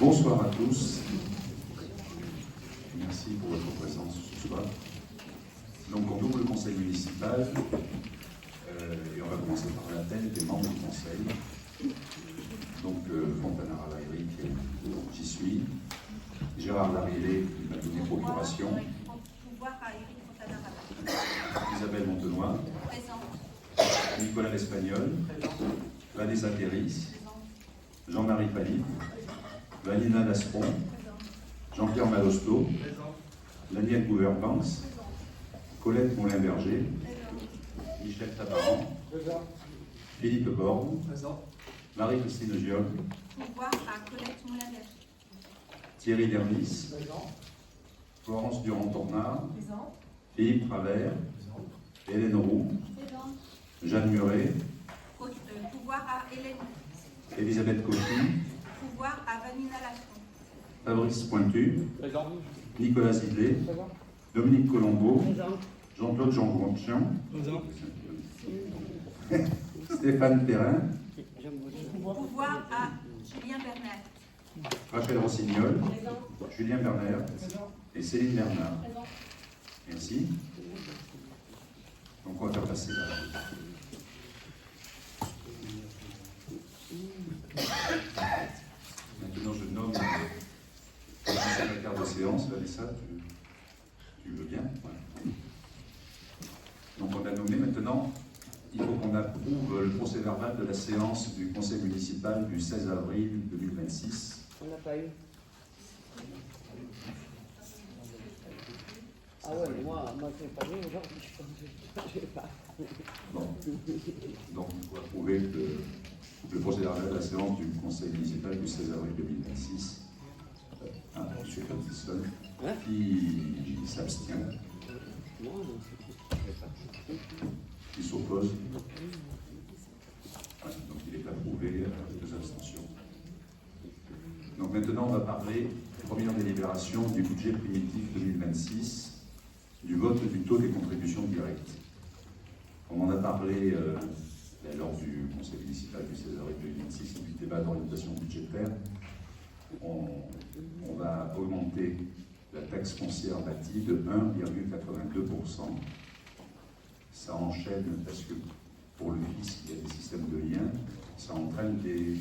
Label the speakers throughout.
Speaker 1: Bonsoir à tous. Merci pour votre présence ce soir. Donc on ouvre le conseil municipal et on va commencer par l'appel des membres du conseil. Donc Fontana Ravaillerie, j'y suis. Gérard Larrivé, qui m'a donné procuration. Isabelle Montenoy. Nicolas l'Espagnol. Vanessa Terris. Jean-Marie Pali. Vanina Lasperon. Jean-Pierre Malosto. Daniel Gouverbanks. Colette Moulin-Berger. Michel Tabaran. Philippe Borne. Marie-Christine Giol.
Speaker 2: Pouvoir à Colette Moulin-Berger.
Speaker 1: Thierry Dernis. Florence Durand-Tornard. Philippe Travers. Hélène Roux. Jeanne Muret.
Speaker 2: Pouvoir à Hélène.
Speaker 1: Elisabeth Coty.
Speaker 2: Pouvoir à Vanina Lasperon.
Speaker 1: Fabrice Pointu. Nicolas Zidlé. Dominique Colombo. Jean-Claude Jean-Gourchian. Stéphane Perrin.
Speaker 2: Pouvoir à Julien Bernard.
Speaker 1: Rachel Rossignol. Julien Bernard. Et Céline Bernard. Merci. Donc on va faire passer la... Maintenant je nomme le secrétaire de séance. Vanessa, tu veux bien? Ouais. Donc on a nommé maintenant, il faut qu'on approuve le procès verbal de la séance du conseil municipal du 16 avril 2026.
Speaker 3: On n'a pas eu. Ah ouais, moi je n'ai pas vu aujourd'hui, je ne sais pas.
Speaker 1: Bon. Donc il faut approuver le procès verbal de la séance du conseil municipal du 16 avril 2026. M. Ferguson, qui s'abstient, qui s'oppose. Voilà, donc il est approuvé avec 2 abstentions. Donc maintenant on va parler, première délibération du budget primitif 2026, du vote du taux des contributions directes. On en a parlé lors du conseil municipal du 16 avril 2026, du débat d'orientation budgétaire. On va augmenter la taxe foncière bâtie de 1,82%. Ça enchaîne parce que pour le fisc, il y a des systèmes de liens. Ça entraîne des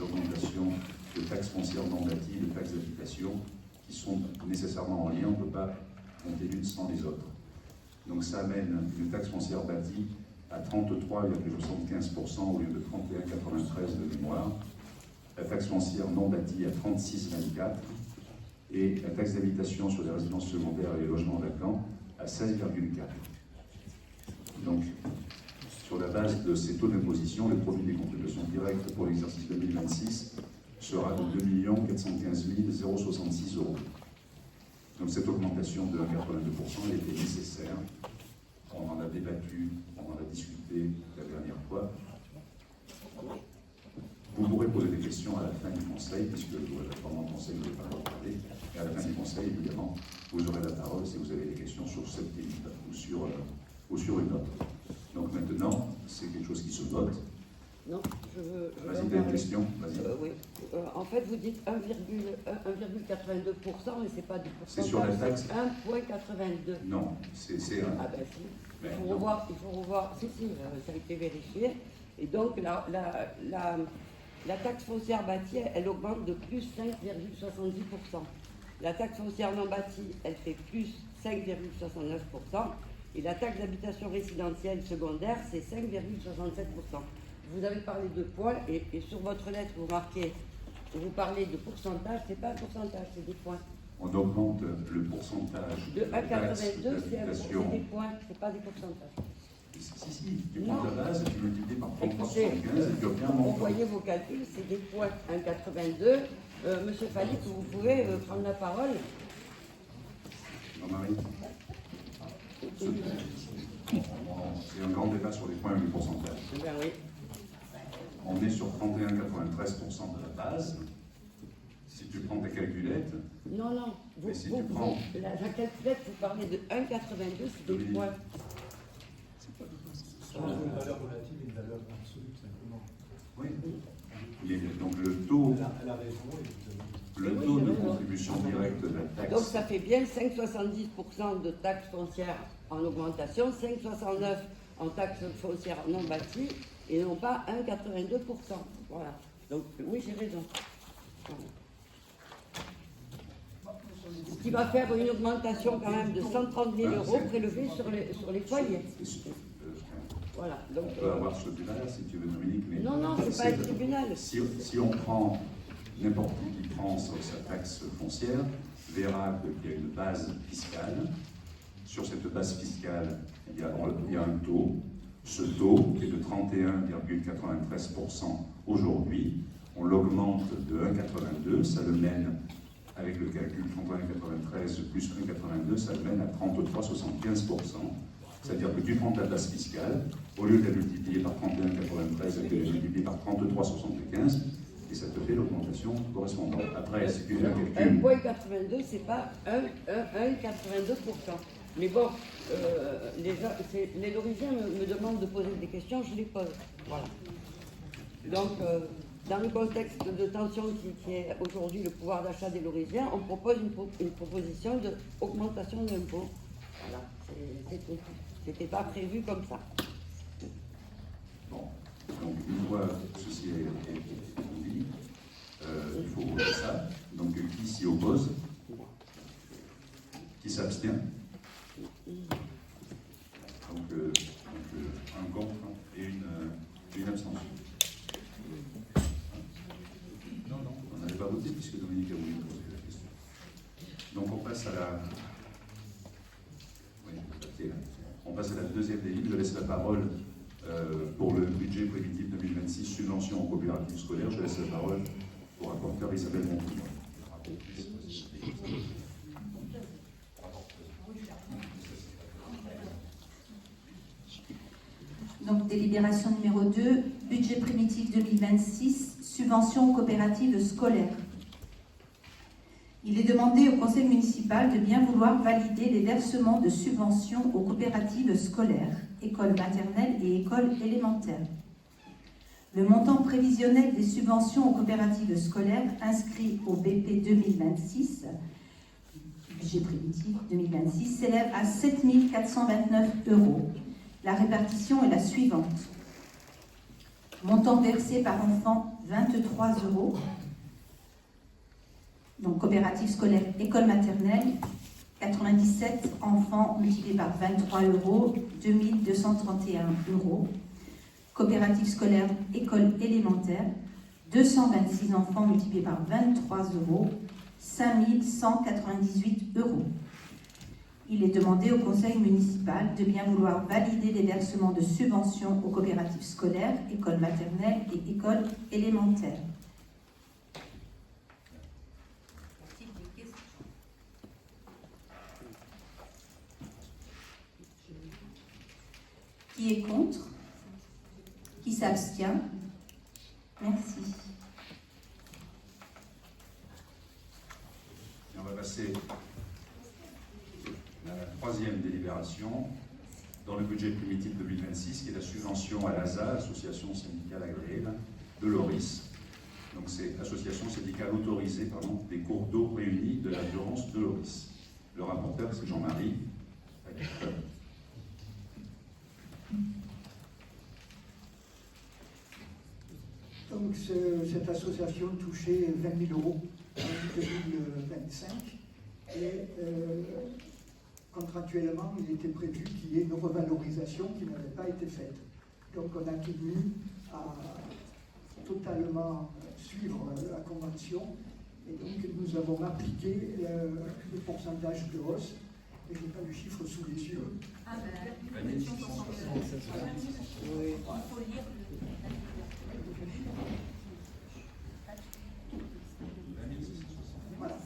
Speaker 1: augmentations de taxes foncières non bâties, de taxes d'habitation qui sont nécessairement en lien. On ne peut pas compter l'une sans les autres. Donc ça amène une taxe foncière bâtie à 33,75% au lieu de 31,93% de mémoire. La taxe foncière non bâtie à 36,24% et la taxe d'habitation sur les résidences secondaires et les logements vacants à 16,4%. Donc, sur la base de ces taux d'imposition, le produit des contributions directes pour l'exercice 2026 sera de 2 415 066 €. Donc cette augmentation de 1,82%, elle était nécessaire. On en a débattu, on en a discuté la dernière fois. Vous pourrez poser des questions à la fin du conseil, puisque pendant le conseil, vous n'avez pas le droit de parler. Et à la fin du conseil, évidemment, vous aurez la parole si vous avez des questions sur cette délibération ou sur une autre. Donc maintenant, c'est quelque chose qui se vote.
Speaker 3: Non, je veux.
Speaker 1: Vas-y, tu as une question? Vas-y.
Speaker 3: Oui. En fait, vous dites 1,82%, mais c'est pas du pourcentage.
Speaker 1: C'est sur la taxe?
Speaker 3: 1,82.
Speaker 1: Non, c'est un.
Speaker 3: Ah ben si.
Speaker 1: Ben,
Speaker 3: Il faut revoir. Si, ça a été vérifié. Et donc, la taxe foncière bâtie, elle augmente de plus 5,70%. La taxe foncière non bâtie, elle fait plus 5,69%. Et la taxe d'habitation résidentielle secondaire, c'est 5,67%. Vous avez parlé de points et sur votre lettre, vous parlez de pourcentage, c'est pas un pourcentage, c'est des points.
Speaker 1: On augmente le pourcentage
Speaker 3: De 1,82, c'est des points, c'est pas des pourcentages.
Speaker 1: Si, tu prends la base, tu multiplies par 33,75 et tu obtiens un
Speaker 3: Vous
Speaker 1: montant.
Speaker 3: voyez vos calculs, c'est des points 1,82. Monsieur Falik, vous pouvez prendre la parole.
Speaker 1: Jean-Marie, c'est un grand débat sur les points et les pourcentages.
Speaker 3: Ben oui.
Speaker 1: On est sur 31,93% de la base. Si tu prends ta calculette,
Speaker 3: Non.
Speaker 1: Mais si tu prends-
Speaker 3: La calculette, vous parlez de 1,82, c'est des
Speaker 1: Dominique.
Speaker 3: points.
Speaker 4: Une valeur relative et une valeur absolue, simplement.
Speaker 1: oui. Donc le taux,
Speaker 4: Elle a raison.
Speaker 1: le taux de contribution directe de la taxe.
Speaker 3: Donc ça fait bien 5,70% de taxes foncières en augmentation, 5,69% en taxes foncières non bâties et non pas 1,82%. Voilà. Donc oui, j'ai raison. Voilà. Ce qui va faire une augmentation quand même de 130 000 euros prélevés sur les foyers. Voilà. Donc,
Speaker 1: On peut avoir ce tribunal si tu veux, Dominique. Mais
Speaker 3: non, c'est pas un tribunal.
Speaker 1: Si on prend n'importe qui prend sa taxe foncière, verra qu'il y a une base fiscale. Sur cette base fiscale, il y a un taux. Ce taux est de 31,93% aujourd'hui. On l'augmente de 1,82, ça le mène, avec le calcul 31,93 plus 1,82, ça le mène à 33,75%. C'est-à-dire que tu prends ta base fiscale, au lieu de la multiplier par 31,93, tu la multiplies par 33,75, et ça te fait l'augmentation correspondante. Après, si tu fais un calcul...
Speaker 3: 1,82, c'est pas 1,82%. Mais bon, les Lorisiens me demandent de poser des questions, je les pose. Voilà. Donc, dans le contexte de tension qui est aujourd'hui le pouvoir d'achat des Lorisiens, on propose une proposition d'augmentation d'impôts. Voilà, c'est tout. C'était pas prévu comme ça.
Speaker 1: Bon, donc une fois ceci est dit, il faut voter ça. Donc qui s'y oppose? Qui s'abstient? Donc un contre et une abstention. Non, on n'avait pas voté puisque Dominique a voulu poser la question. Donc on passe à la... On passe à la deuxième des lignes. Je laisse la parole pour le budget prévitif 2026, subvention aux coopératives scolaires. Je laisse la parole au rapporteur Isabelle Montouillon.
Speaker 2: Donc, délibération numéro 2, budget primitif 2026, subvention aux coopératives scolaires. Il est demandé au conseil municipal de bien vouloir valider les versements de subventions aux coopératives scolaires, écoles maternelles et écoles élémentaires. Le montant prévisionnel des subventions aux coopératives scolaires inscrit au BP 2026, budget primitif 2026, s'élève à 7 429 €. La répartition est la suivante. Montant versé par enfant, 23 €. Donc, coopérative scolaire, école maternelle, 97 enfants multipliés par 23 €, 2231 €. Coopérative scolaire, école élémentaire, 226 enfants multipliés par 23 €, 5198 €. Il est demandé au conseil municipal de bien vouloir valider les versements de subventions aux coopératives scolaires, écoles maternelles et écoles élémentaires. Qui est contre? Qui s'abstient? Merci.
Speaker 1: Et on va passer à la troisième délibération dans le budget primitif 2026, qui est la subvention à l'ASA, Association syndicale agréée de Loris. Donc c'est Association syndicale autorisée des cours d'eau réunis de la Durance de Loris. Le rapporteur, c'est Jean-Marie.
Speaker 5: Donc cette association touchait 20 000 € en 2025 et contractuellement il était prévu qu'il y ait une revalorisation qui n'avait pas été faite. Donc on a tenu à totalement suivre la convention et donc nous avons appliqué le pourcentage de hausse et je n'ai pas le chiffre sous les yeux. Voilà.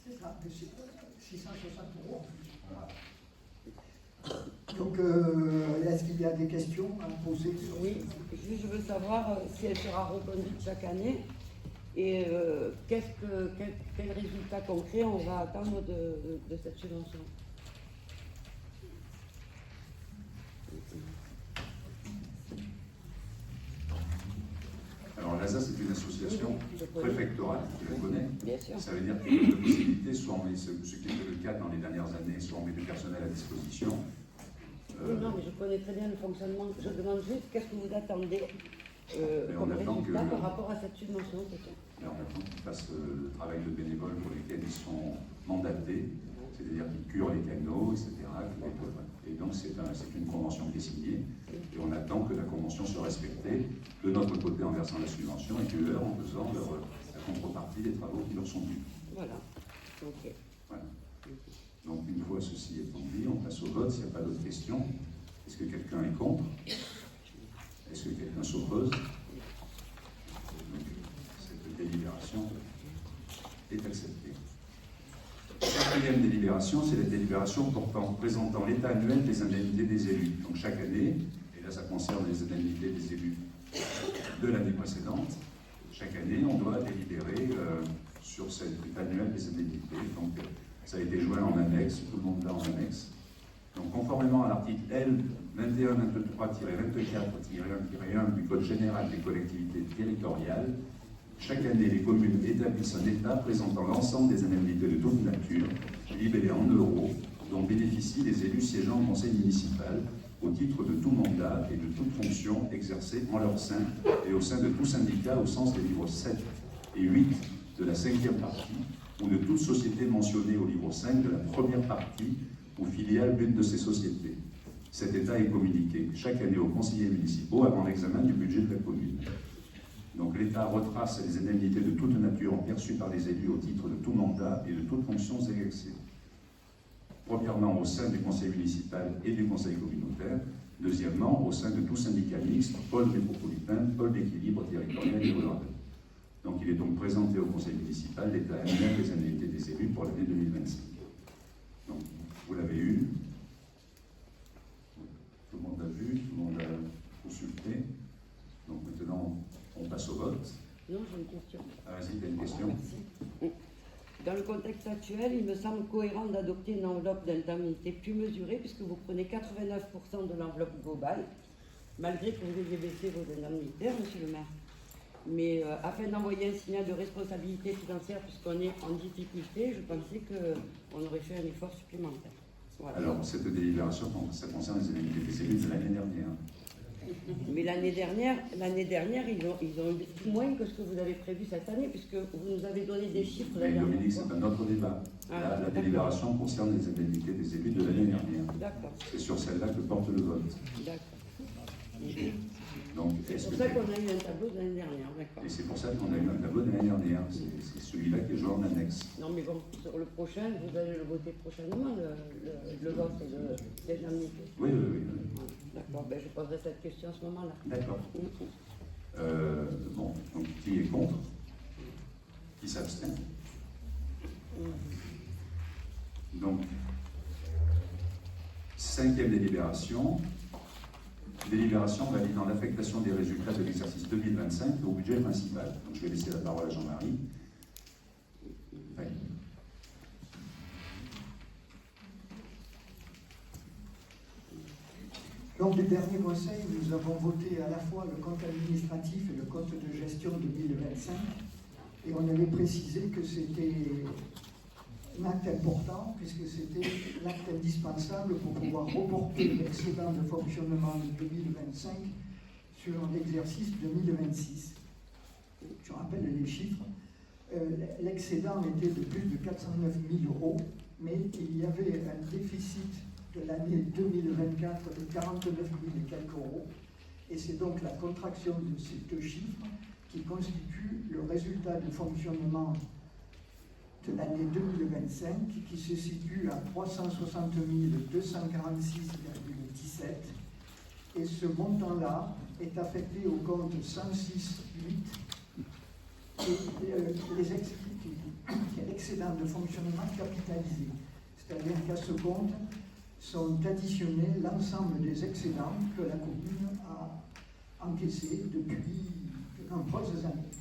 Speaker 5: C'est ça, 660 € en plus. Donc, est-ce qu'il y a des questions à poser sur
Speaker 3: Oui, je veux savoir si elle sera reconduite chaque année Et quel résultat concret on va attendre de cette subvention?
Speaker 1: Alors l'ASA, c'est une association préfectorale, tu la connais.
Speaker 3: Bien sûr.
Speaker 1: Ça veut dire qu'il y a deux possibilités, soit on met, ce qui était le cas dans les dernières années, soit on met du personnel à disposition.
Speaker 3: Non, mais je connais très bien le fonctionnement. Je demande juste qu'est-ce que vous attendez
Speaker 1: on
Speaker 3: comme
Speaker 1: attend
Speaker 3: résultat
Speaker 1: que-
Speaker 3: par rapport à cette subvention, c'est tout.
Speaker 1: Mais on attend qu'ils fassent le travail de bénévoles pour lesquels ils sont mandatés, c'est-à-dire qu'ils curent les canaux, etc. Et donc c'est une convention qui est signée, et on attend que la convention soit respectée de notre côté en versant la subvention et que eux en faisant la contrepartie des travaux qui leur sont dus.
Speaker 3: Voilà. Ok.
Speaker 1: Voilà. Donc une fois ceci étant dit, on passe au vote s'il n'y a pas d'autres questions. Est-ce que quelqu'un est contre? Est-ce que quelqu'un s'oppose? Donc, cette délibération est acceptée. Quatrième délibération, c'est la délibération présentant l'état annuel des indemnités des élus. Donc chaque année, et là ça concerne les indemnités des élus de l'année précédente, chaque année on doit délibérer sur cet état annuel des indemnités. Donc ça a été joint en annexe, tout le monde l'a en annexe. Donc conformément à l'article L 2123-24-1-1 du Code général des collectivités territoriales, chaque année, les communes établissent un état présentant l'ensemble des indemnités de toute nature, libellées en euros, dont bénéficient les élus siégeant au conseil municipal au titre de tout mandat et de toute fonction exercée en leur sein et au sein de tout syndicat au sens des livres 7 et 8 de la 5e partie ou de toute société mentionnée au livre 5 de la première partie ou filiale d'une de ces sociétés. Cet état est communiqué chaque année aux conseillers municipaux avant l'examen du budget de la commune. Donc l'État retrace les indemnités de toute nature perçues par les élus au titre de tout mandat et de toute fonction exercée. Premièrement, au sein du conseil municipal et du conseil communautaire. Deuxièmement, au sein de tout syndicat mixte, pôle métropolitain, pôle d'équilibre territorial et rural. Donc il est donc présenté au conseil municipal l'état annuel des indemnités des élus pour l'année 2025. Donc vous l'avez eu. Tout le monde l'a vu, tout le monde l'a consulté. Donc maintenant, on passe au vote.
Speaker 3: Non, j'ai une question.
Speaker 1: Ah, vas-y, tu as une question?
Speaker 3: Merci. Dans le contexte actuel, il me semble cohérent d'adopter une enveloppe d'indemnité plus mesurée puisque vous prenez 89% de l'enveloppe globale, malgré que vous ayez baissé vos indemnité, monsieur le maire. Mais afin d'envoyer un signal de responsabilité financière puisqu'on est en difficulté, je pensais qu'on aurait fait un effort supplémentaire. Voilà.
Speaker 1: Alors, cette délibération, ça concerne les indemnités des élus de l'année dernière.
Speaker 3: Mais l'année dernière, ils ont eu moins que ce que vous avez prévu cette année, puisque vous nous avez donné des chiffres
Speaker 1: Mais
Speaker 3: l'année
Speaker 1: Dominique,
Speaker 3: dernière.
Speaker 1: c'est un autre débat.
Speaker 3: Ah,
Speaker 1: La
Speaker 3: d'accord.
Speaker 1: délibération concerne les indemnités des élus de l'année dernière.
Speaker 3: D'accord,
Speaker 1: C'est sur celle-là que porte le vote.
Speaker 3: d'accord.
Speaker 1: Donc,
Speaker 3: C'est
Speaker 1: est-ce
Speaker 3: pour
Speaker 1: que
Speaker 3: ça qu'on a eu un tableau de l'année dernière, d'accord.
Speaker 1: Et c'est pour ça qu'on a eu un tableau de l'année dernière. C'est celui-là qui est joué en annexe.
Speaker 3: Non, mais bon, sur le prochain, vous allez le voter prochainement, le vote des indemnités.
Speaker 1: Oui.
Speaker 3: D'accord, ben, je poserai cette question à ce moment-là.
Speaker 1: D'accord. Bon, donc qui est contre? Qui s'abstient? Donc, 5e délibération. Délibération validant l'affectation des résultats de l'exercice 2025 au budget principal. Donc, je vais laisser la parole à Jean-Marie. Oui.
Speaker 5: Lors du dernier conseil, nous avons voté à la fois le compte administratif et le compte de gestion 2025 et on avait précisé que c'était un acte important puisque c'était l'acte indispensable pour pouvoir reporter l'excédent de fonctionnement de 2025 sur l'exercice 2026. Je rappelle les chiffres. L'excédent était de plus de 409 000 euros, mais il y avait un déficit de l'année 2024 de 49 000 et quelques euros. Et c'est donc la contraction de ces deux chiffres qui constitue le résultat de fonctionnement de l'année 2025 qui se situe à 360 246,17. Et ce montant-là est affecté au compte 106.8 qui est l'excédent de fonctionnement capitalisé. C'est-à-dire qu'à ce compte sont additionnés l'ensemble des excédents que la commune a encaissés depuis de nombreuses années.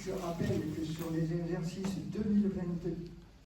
Speaker 5: je rappelle que sur les exercices 2022